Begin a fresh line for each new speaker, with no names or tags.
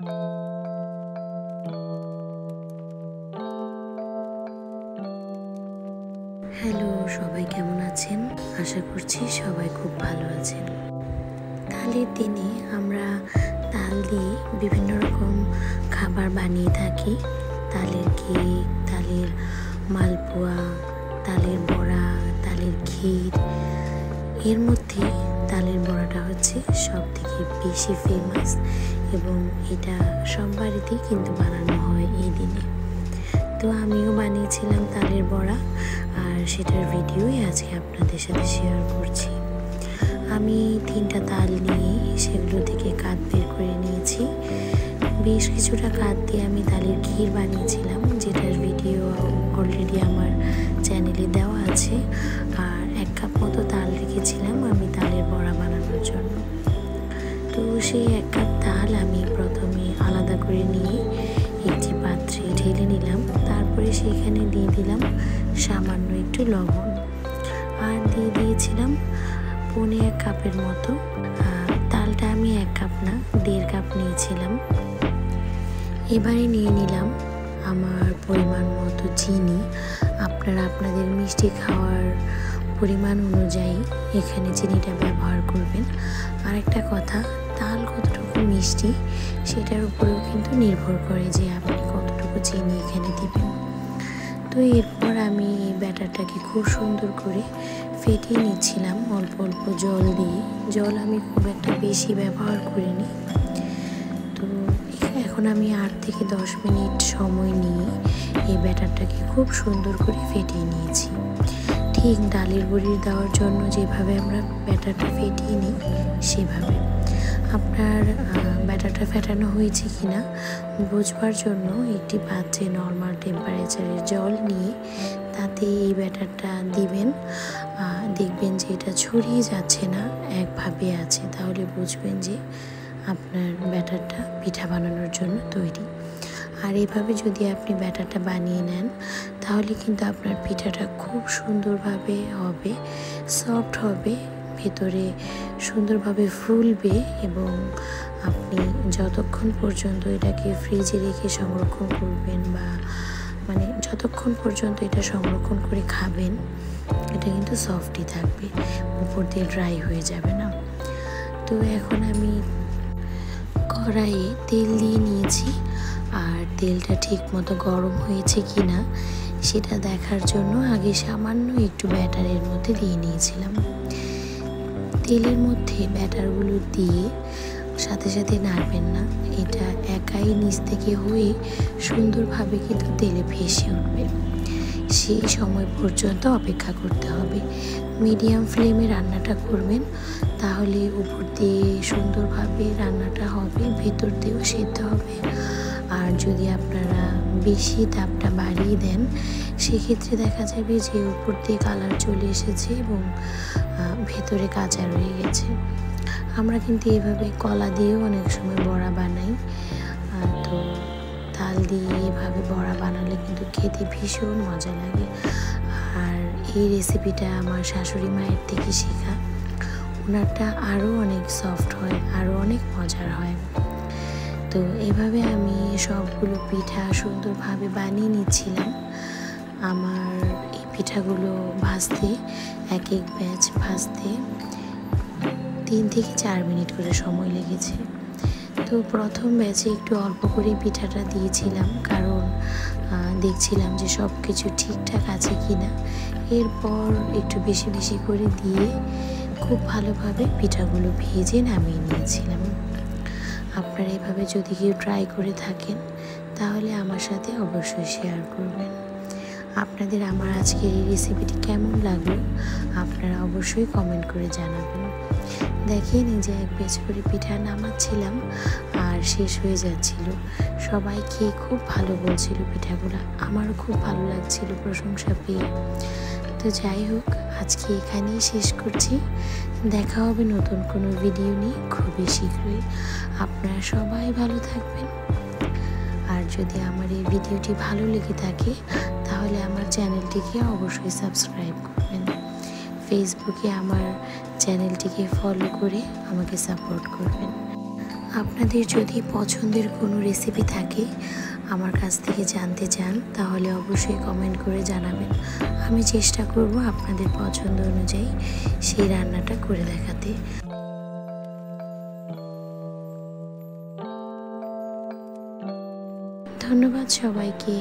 Hello, সবাই কেমন আছেন? আশা করছি সবাই খুব ভালো আছেন। তালের দিনে আমরা তাল দিয়ে বিভিন্ন রকম খাবার বানিয়ে থাকি। তালের কেক, তালের মালপোয়া, তালের বড়া, তালের ক্ষীর। এর মধ্যে তালের বড়াটা হচ্ছে সবথেকে বেশি ফেমাস এবং এটা সব বাড়িতেই কিন্তু বানানো হয় এই দিনে। তো আমিও বানিয়েছিলাম তালের বড়া, আর সেটার ভিডিওই আজকে আপনাদের সাথে শেয়ার করছি। আমি 3টা তাল নিয়ে সেগুলো থেকে কাঠ বের করে নিয়েছি। বেশ কিছুটা কাঠ দিয়ে আমি তালের ক্ষীর বানিয়েছিলাম, যেটার ভিডিও অলরেডি আমার চ্যানেলে দেওয়া আছে। আর 1 কাপ মতো তাল রেখেছিলাম আমি তালের বড়া বানানোর জন্য। তো সেই 1 কাপ তাল আমি প্রথমে আলাদা করে নিয়ে একটি পাত্রে ঢেলে নিলাম। তারপরে সেখানে দিয়ে দিলাম সামান্য একটু লবণ, আর দিয়ে দিয়েছিলাম 1.25 কাপের মতো। তালটা আমি 1 কাপ না 1.5 কাপ নিয়েছিলাম। এবারে নিয়ে নিলাম আমার পরিমাণ মতো চিনি। আপনারা আপনাদের মিষ্টি খাওয়ার পরিমাণ অনুযায়ী এখানে চিনিটা ব্যবহার করবেন। আর একটা কথা, তাল কতটুকু মিষ্টি সেটার উপরেও কিন্তু নির্ভর করে যে আপনি কতটুকু চিনি এখানে দিবেন। তো এরপর আমি এই ব্যাটারটাকে খুব সুন্দর করে ফেটিয়ে নিচ্ছিলাম অল্প অল্প জল দিয়ে। জল আমি খুব একটা বেশি ব্যবহার করিনি। তো এখন আমি 8 থেকে 10 মিনিট সময় নিয়ে এই ব্যাটারটাকে খুব সুন্দর করে ফেটিয়ে নিয়েছি। ঠিক ডালের বড়ি দেওয়ার জন্য যেভাবে আমরা ব্যাটারটা ফেটিয়ে নিই সেভাবে। আপনার ব্যাটারটা ফেটানো হয়েছে কিনা বুঝবার জন্য একটি পাত্রে নর্মাল টেম্পারেচারের জল নিয়ে তাতে এই ব্যাটারটা দিবেন। দেখবেন যে এটা ছড়িয়ে যাচ্ছে না, একভাবে আছে, তাহলে বুঝবেন যে আপনার ব্যাটারটা পিঠা বানানোর জন্য তৈরি। আর এইভাবে যদি আপনি ব্যাটারটা বানিয়ে নেন তাহলে কিন্তু আপনার পিঠাটা খুব সুন্দরভাবে হবে, সফট হবে, ভেতরে সুন্দরভাবে ফুলবে এবং আপনি যতক্ষণ পর্যন্ত এটাকে ফ্রিজে রেখে সংরক্ষণ করবেন বা যতক্ষণ পর্যন্ত এটা সংরক্ষণ করে খাবেন এটা কিন্তু সফটই থাকবে, উপর দিয়ে ড্রাই হয়ে যাবে না। তো এখন আমি কড়াইয়ে তেল দিয়ে নিয়েছি, আর তেলটা ঠিক মতো গরম হয়েছে কিনা সেটা দেখার জন্য আগে সামান্য একটু ব্যাটারের মধ্যে দিয়ে নিয়েছিলাম। তেলের মধ্যে ব্যাটারগুলো দিয়ে সাথে সাথে নাড়বেন না, এটা একাই নিচ থেকে হয়ে সুন্দরভাবে কিন্তু তেলে ভেসে উঠবে। সেই সময় পর্যন্ত অপেক্ষা করতে হবে। মিডিয়াম ফ্লেমে রান্নাটা করবেন, তাহলে উপর দিয়ে সুন্দরভাবে রান্নাটা হবে, ভেতর দিয়েও সেদ্ধ হবে। আর যদি আপনারা বেশি তাপটা বাড়িয়ে দেন সেক্ষেত্রে দেখা যাবে যে উপর দিয়ে কালার চলে এসেছে এবং ভেতরে কাঁচা রয়ে গেছে। আমরা কিন্তু এইভাবে কলা দিয়েও অনেক সময় বড়া বানাই। তো তাল দিয়ে এইভাবে বড়া বানালে কিন্তু খেতে ভীষণ মজা লাগে। আর এই রেসিপিটা আমার শাশুড়ি মায়ের থেকে শেখা। ওনারটা আরও অনেক সফট হয়, আরও অনেক মজার হয়। তো এভাবে আমি সবগুলো পিঠা সুন্দরভাবে বানিয়ে নিচ্ছিলাম। আমার এই পিঠাগুলো ভাজতে এক ব্যাচ ভাজতে 3 থেকে 4 মিনিট করে সময় লেগেছে। তো প্রথম ব্যাচে একটু অল্প করে পিঠাটা দিয়েছিলাম, কারণ দেখছিলাম যে সব কিছু ঠিকঠাক আছে কিনা। এরপর একটু বেশি বেশি করে দিয়ে খুব ভালোভাবে পিঠাগুলো ভেজে নামিয়ে নিয়েছিলাম। আপনারা এভাবে যদি কেউ ট্রাই করে থাকেন তাহলে আমার সাথে অবশ্যই শেয়ার করবেন। আপনাদের আমার আজকের এই রেসিপিটি কেমন লাগলো আপনারা অবশ্যই কমেন্ট করে জানাবেন। দেখেন এই যে 1 ব্যাচ করে পিঠা নামাচ্ছিলাম আর শেষ হয়ে যাচ্ছিল। সবাই খেয়ে খুব ভালো বলছিল পিঠাগুলো, আমারও খুব ভালো লাগছিল প্রশংসা পেয়ে। তো যাই হোক, আজকে এখানেই শেষ করছি। দেখা হবে নতুন কোনো ভিডিও নিয়ে খুবই শীঘ্রই। আপনারা সবাই ভালো থাকবেন। আর যদি আমার এই ভিডিওটি ভালো লেগে থাকে তাহলে আমার চ্যানেলটিকে অবশ্যই সাবস্ক্রাইব করবেন। ফেসবুকে আমার চ্যানেলটিকে ফলো করে আমাকে সাপোর্ট করবেন। আপনাদের যদি পছন্দের কোনো রেসিপি থাকে আমার কাছ থেকে জানতে চান তাহলে অবশ্যই কমেন্ট করে জানাবেন। আমি চেষ্টা করব আপনাদের পছন্দ অনুযায়ী সেই রান্নাটা করে দেখাতে। ধন্যবাদ সবাইকে।